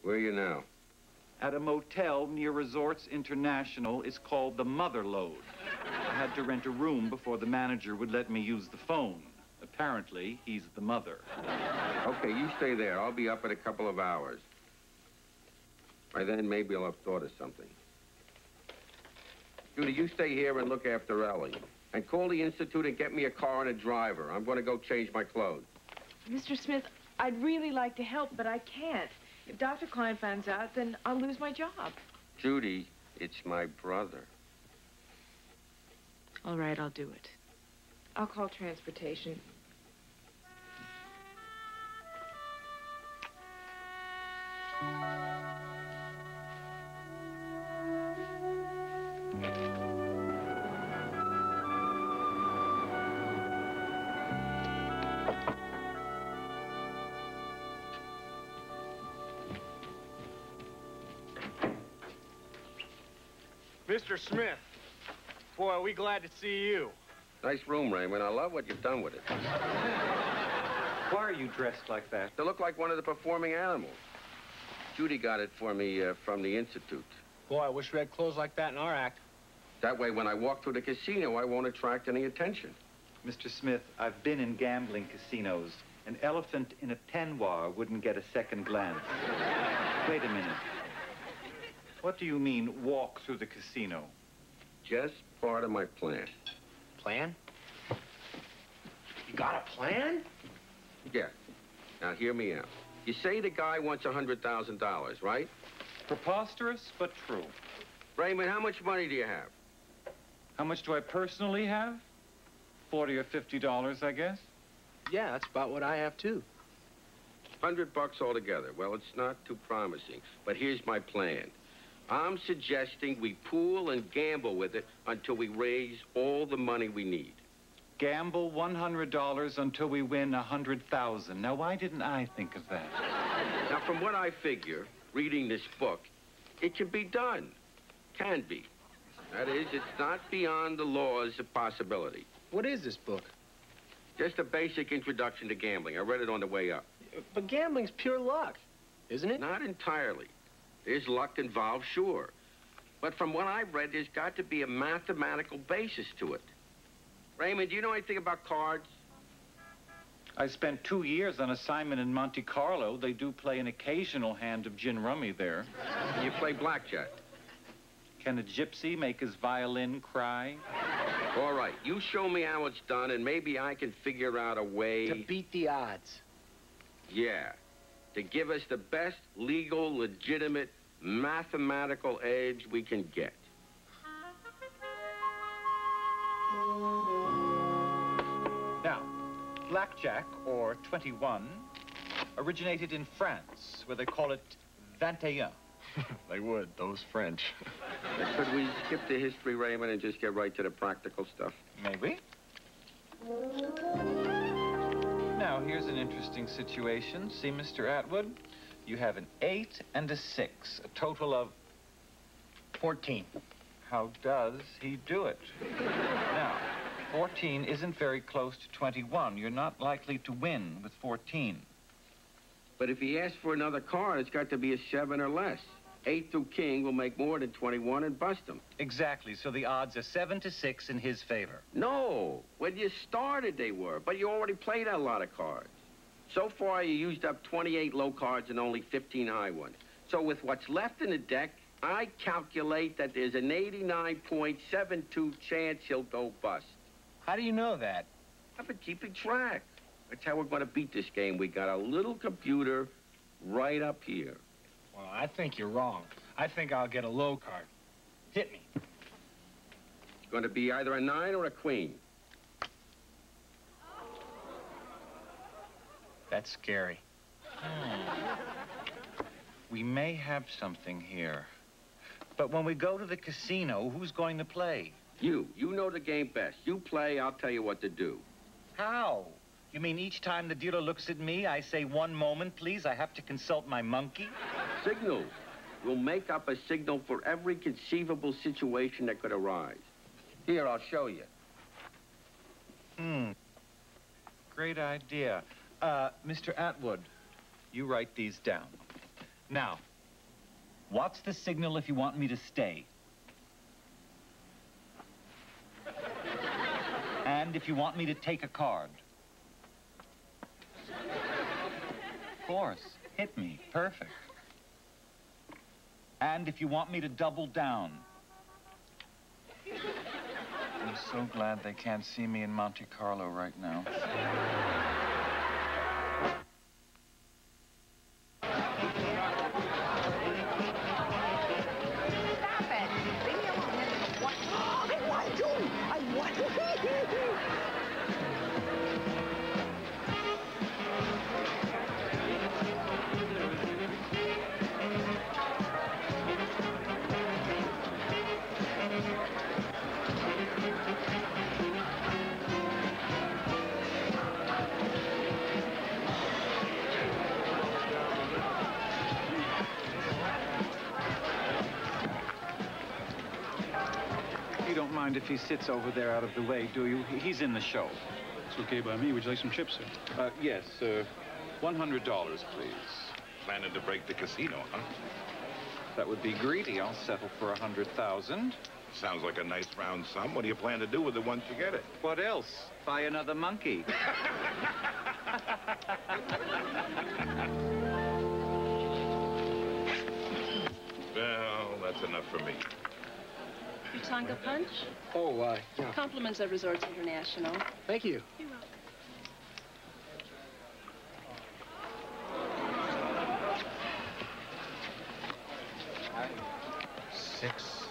Where are you now? At a motel near Resorts International. It's called the Motherlode. I had to rent a room before the manager would let me use the phone. Apparently, he's the mother. Okay, you stay there. I'll be up in a couple of hours. By then, maybe I'll have thought of something. Judy, you stay here and look after Ellie. And call the Institute and get me a car and a driver. I'm going to go change my clothes. Mr. Smith, I'd really like to help, but I can't. If Dr. Klein finds out, then I'll lose my job. Judy, it's my brother. All right, I'll do it. I'll call transportation. Mr. Smith, boy, are we glad to see you. Nice room, Raymond. I love what you've done with it. Why are you dressed like that? To look like one of the performing animals. Judy got it for me from the Institute. Boy, I wish we had clothes like that in our act. That way, when I walk through the casino, I won't attract any attention. Mr. Smith, I've been in gambling casinos. An elephant in a peignoir wouldn't get a second glance. Wait a minute. What do you mean, walk through the casino? Just part of my plan. Plan? You got a plan? Yeah. Now, hear me out. You say the guy wants $100,000, right? Preposterous, but true. Raymond, how much money do you have? How much do I personally have? $40 or $50, I guess. Yeah, that's about what I have, too. $100 altogether. Well, it's not too promising, but here's my plan. I'm suggesting we pool and gamble with it until we raise all the money we need. Gamble $100 until we win $100,000. Now, why didn't I think of that? Now, from what I figure, reading this book, it can be done. Can be. That is, it's not beyond the laws of possibility. What is this book? Just a basic introduction to gambling. I read it on the way up. But gambling's pure luck, isn't it? Not entirely. There's luck involved, sure. But from what I've read, there's got to be a mathematical basis to it. Raymond, do you know anything about cards? I spent 2 years on assignment in Monte Carlo. They do play an occasional hand of gin rummy there. You play blackjack. Can a gypsy make his violin cry? All right, you show me how it's done, and maybe I can figure out a way... To beat the odds. Yeah. To give us the best legal, legitimate, mathematical edge we can get. Now, blackjack, or 21, originated in France, where they call it 21. They would, those French. Could we skip the history, Raymond, and just get right to the practical stuff? Maybe. Now, here's an interesting situation. See, Mr. Atwood? You have an 8 and a 6, a total of... 14. How does he do it? Now, 14 isn't very close to 21. You're not likely to win with 14. But if he asks for another card, it's got to be a 7 or less. 8 through king will make more than 21 and bust him. Exactly, so the odds are 7 to 6 in his favor. No, when you started they were, but you already played a lot of cards. So far, you used up 28 low cards and only 15 high ones. So with what's left in the deck, I calculate that there's an 89.72 chance he'll go bust. How do you know that? I've been keeping track. That's how we're going to beat this game. We got a little computer right up here. Well, I think you're wrong. I think I'll get a low card. Hit me. It's going to be either a 9 or a queen. That's scary. We may have something here. But when we go to the casino, who's going to play? You. You know the game best. You play, I'll tell you what to do. How? You mean each time the dealer looks at me, I say, "1 moment, please, I have to consult my monkey"? Signals. We'll make up a signal for every conceivable situation that could arise. Here, I'll show you. Great idea. Mr. Atwood, you write these down. Now, What's the signal if you want me to stay? And if you want me to take a card? Of course. Hit me. Perfect. And if you want me to double down? I'm so glad they can't see me in Monte Carlo right now. You don't mind if he sits over there out of the way, do you? He's in the show. It's okay by me. Would you like some chips, sir? Yes, $100, please. Planning to break the casino, huh? That would be greedy. I'll settle for 100,000. Sounds like a nice round sum. What do you plan to do with it once you get it? What else? Buy another monkey. Well, that's enough for me. Utanga Punch? Oh, yeah. Compliments of Resorts International. Thank you. You're welcome. Six.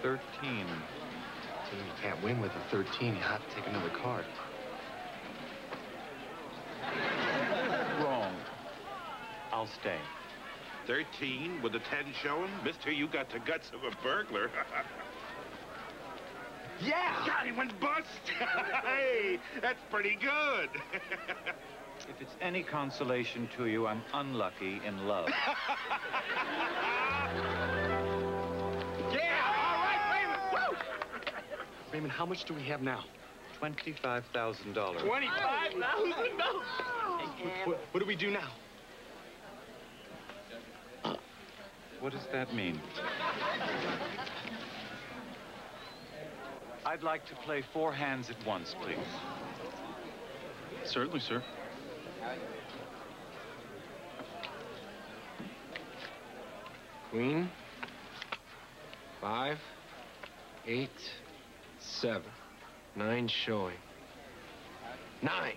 13. You can't win with a 13. You have to take another card. Wrong. I'll stay. 13 with a 10 showing? Mister, you got the guts of a burglar. Yeah! God, he went bust! Hey, that's pretty good. If it's any consolation to you, I'm unlucky in love. Yeah! All right, Raymond! Woo! Raymond, how much do we have now? $25,000. 25,000? No! What do we do now? What does that mean? I'd like to play 4 hands at once, please. Certainly, sir. Queen. 5, 8, 7. 9 showing. 9.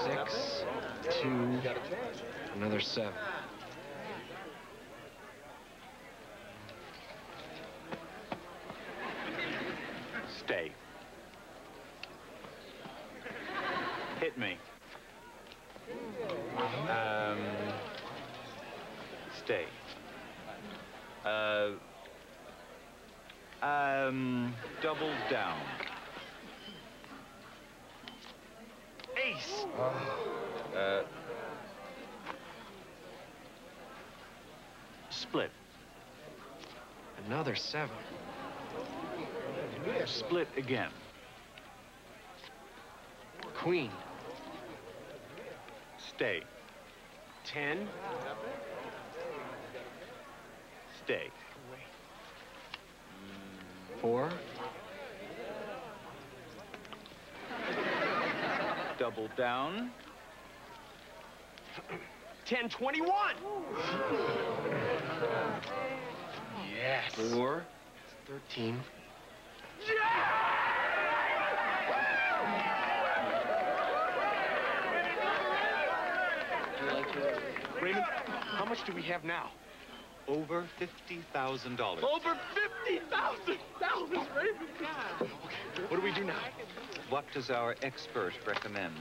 6, 2, another 7. Stay. Hit me. Stay. Double down. Ace! Split. Another 7. Split again. Queen. Stay. 10. Stay. 4. Double down. 10, 21. Yes. 4. 13. Raymond, how much do we have now? Over $50,000. Over 50,000! Raymond! Okay, what do we do now? What does our expert recommend?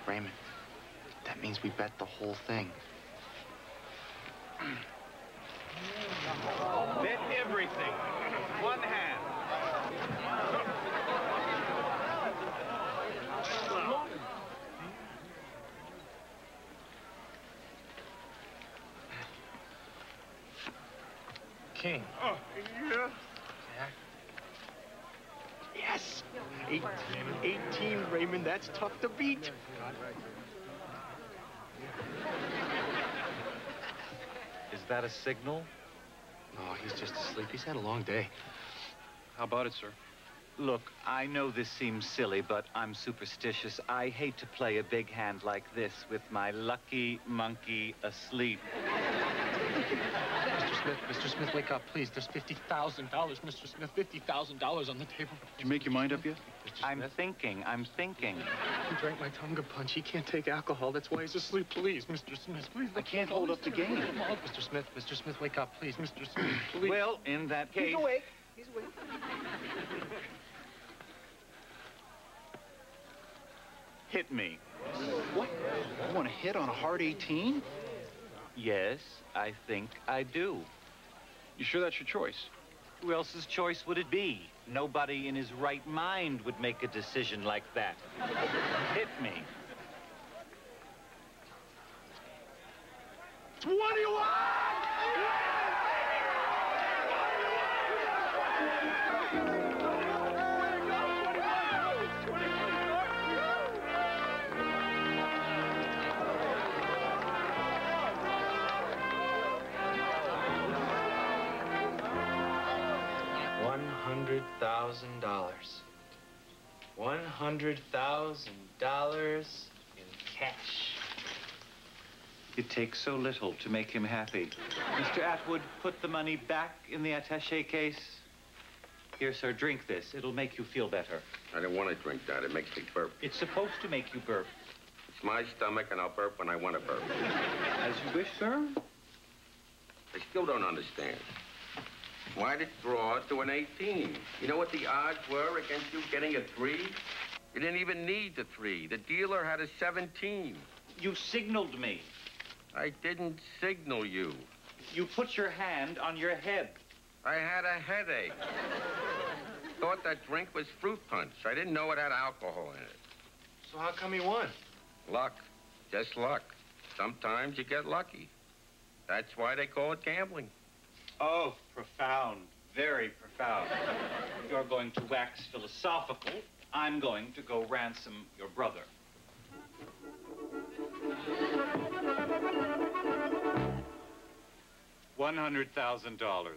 Raymond, that means we bet the whole thing. Bet everything. 1 hand. King. Oh, yeah? Yes! 18, Raymond. That's tough to beat. Is that a signal? No, he's just asleep. He's had a long day. How about it, sir? Look, I know this seems silly, but I'm superstitious. I hate to play a big hand like this with my lucky monkey asleep. Mr. Smith, wake up, please. There's $50,000, Mr. Smith. $50,000 on the table. Did you make your mind up yet? I'm thinking. He drank my Tonga punch. He can't take alcohol. That's why he's asleep. Please, Mr. Smith, please. I can't hold up the game. Come on, Mr. Smith, wake up, please. Mr. Smith, please. Well, in that case... He's awake. He's awake. Hit me. What? You want to hit on a hard 18? Yes, I think I do. You sure that's your choice? Who else's choice would it be? Nobody in his right mind would make a decision like that. Hit me. 21! $100,000. $100,000 in cash. It takes so little to make him happy. Mr. Atwood, put the money back in the attaché case. Here, sir, drink this. It'll make you feel better. I don't want to drink that. It makes me burp. It's supposed to make you burp. It's my stomach, and I'll burp when I want to burp. As you wish, sir. I still don't understand. Why did draw to an 18? You know what the odds were against you getting a 3? You didn't even need the 3. The dealer had a 17. You signaled me. I didn't signal you. You put your hand on your head. I had a headache. Thought that drink was fruit punch. I didn't know it had alcohol in it. So how come he won? Luck. Just luck. Sometimes you get lucky. That's why they call it gambling. Oh, profound. Very profound. You're going to wax philosophical. I'm going to go ransom your brother. $100,000.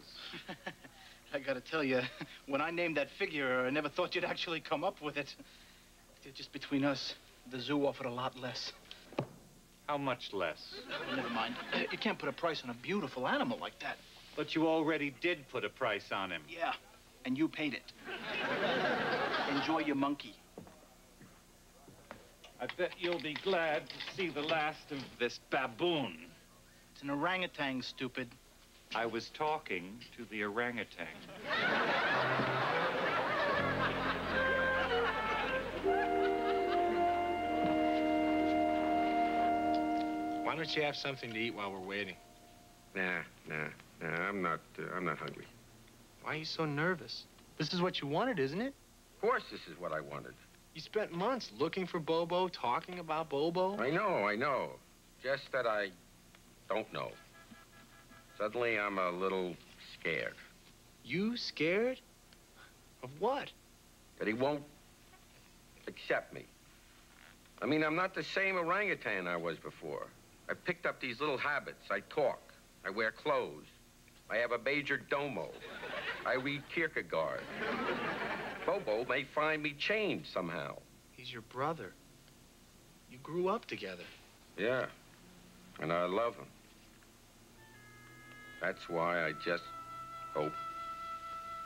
I gotta tell you, when I named that figure, I never thought you'd actually come up with it. Just between us, the zoo offered a lot less. How much less? Never mind. You can't put a price on a beautiful animal like that. But you already did put a price on him. Yeah, and you paid it. Enjoy your monkey. I bet you'll be glad to see the last of this baboon. It's an orangutan, stupid. I was talking to the orangutan. Why don't you have something to eat while we're waiting? Nah, I'm not hungry. Why are you so nervous? This is what you wanted, isn't it? Of course this is what I wanted. You spent months looking for Bobo, talking about Bobo. I know. Just that I don't know. Suddenly I'm a little scared. You scared? Of what? That he won't accept me. I mean, I'm not the same orangutan I was before. I picked up these little habits. I talk. I wear clothes. I have a major domo. I read Kierkegaard. Bobo may find me changed somehow. He's your brother. You grew up together. Yeah, and I love him. That's why I just hope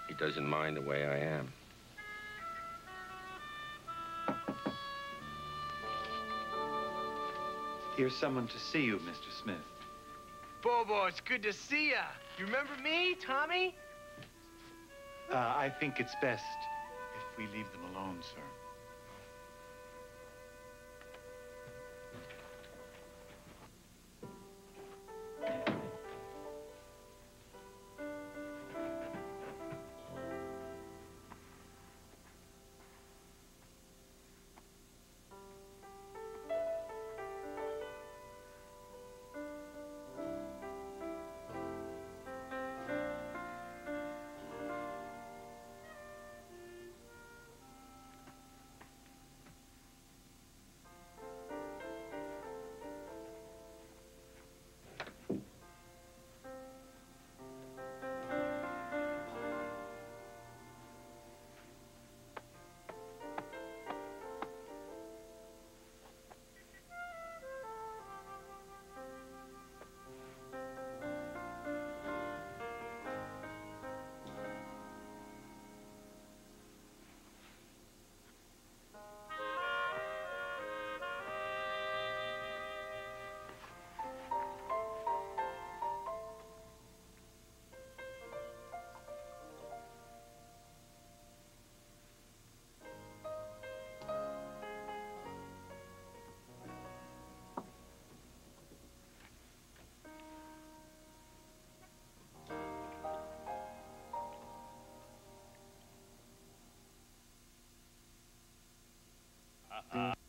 he doesn't mind the way I am. Here's someone to see you, Mr. Smith. Bobo, it's good to see ya. You remember me, Tommy? I think it's best if we leave them alone, sir. ha, ha.